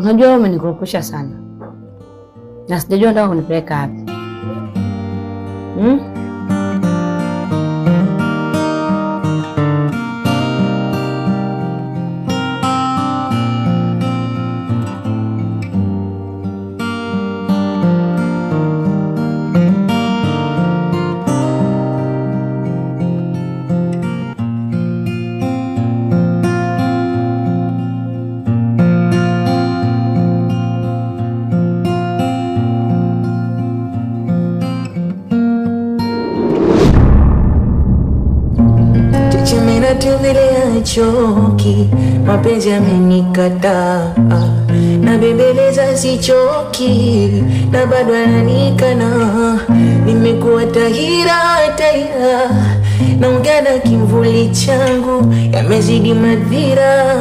Unajua wewe umenikopesha sana. Na sijajua nataka kunipeleka wapi. Choki, mapenzi yamenikataa, na bembeleza sichoki, na bado ananikana. Nimekuwa tahira, naongea na kimvuli changu, yamezidi madhira,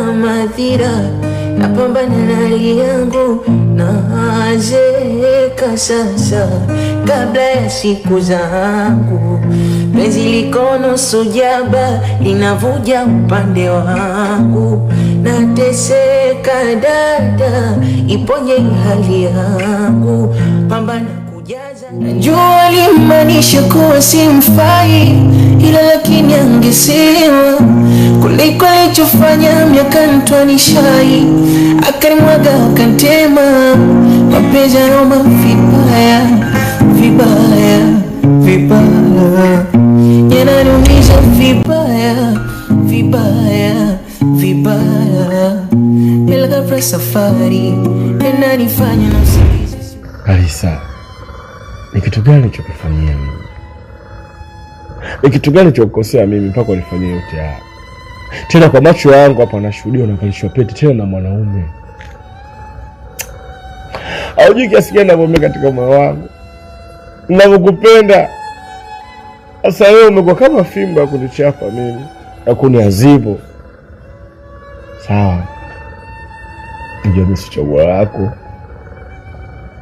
napambana na hali yangu, nazeeka sasa kabla ya siku zangu. Penzi liko nusu jaba, linavuja upande wangu, nateseka dada, iponye hali yangu, pambana kujaza. Najua limanisha kuwa simfai, ila lakini angesema kuliko alichofanya miaka ntwani shai, akanimwaga akantema, mapenzi yanoma vibaya yananiumiza vibaya Nilaka safari yananifanya na usingizi. Kalisa, ni kitu gani nilichokifanyia mimi? Ni kitu gani nilichokosea mimi mpaka unifanyie yote haya? Tena kwa macho yangu hapa nashuhudia unakalishwa pete tena na mwanaume. Haujui kiasi gani ninaumia katika moyo wangu. Ninakupenda. Sasa wewe umekuwa kama fimbo ya kunichapa mimi, ya kuniadhibu. Sawa. Ndio mimi si chaguo lako.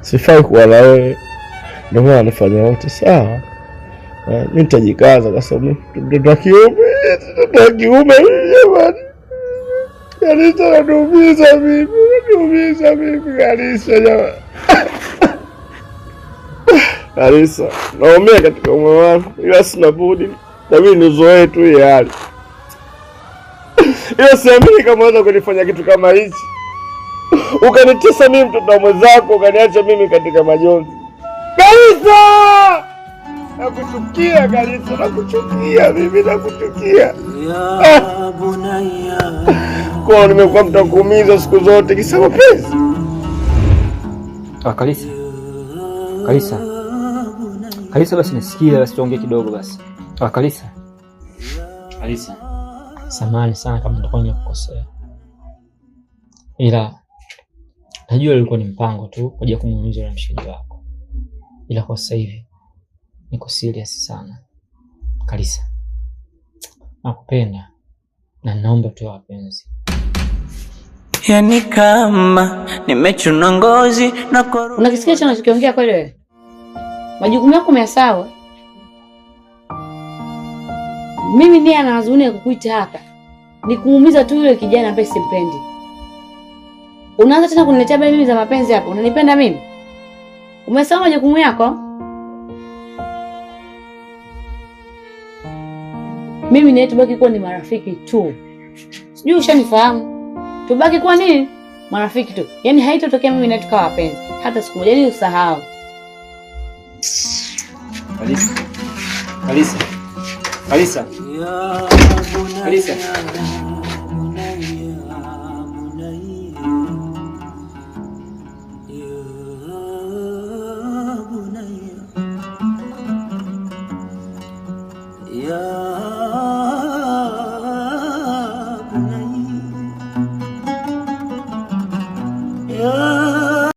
Sifai kuwa na wewe. Ndio maana nafanya yote sawa. Mimi nitajikaza kwa sababu mtoto wa kiume jamani. Kalisa nadumiza mimi Kalisa jamani. Kalisa, naumia katika moyo wangu, ila sina budi. Na mimi nizoee tu hii hali. Ila siamini kama unaweza kunifanya kitu kama hichi. Ukanitesa mimi mtoto wa mwenzako, ukaniacha mimi katika majonzi. Kalisa! Nakuchukia Kalisa, nakuchukia mimi, nakuchukia. Kwa nimekuwa mtakuumiza siku zote kisa mapenzi. Kalisa basi nisikie, basi tuongee kidogo basi. Kalisa. Samahani sana kama nitakuwa nimekukosea. Ila najua ilikuwa ni mpango tu kwa ajili ya kumuumiza na mshikaji wako. Ila kwa sasa hivi niko serious sana. Kalisa, nakupenda na naomba tuwe wapenzi. Yani kama nimechuna ngozi na koru. Unakisikia cha unachokiongea kweli wewe? Majukumu yako umeyasahau. Mimi ndiye anawazunia kukuita hapa. Ni kumuumiza tu yule kijana ambaye simpendi. Unaanza tena kuniletea habari mimi za mapenzi hapo. Unanipenda mimi? Umesahau majukumu yako? Mimi na tubaki kuwa ni marafiki tu. Sijui ushanifahamu. Tubaki kuwa nini? Marafiki tu. Yaani haitatokea mimi na tukawa wapenzi. Hata siku moja, ni usahau. Kalisa.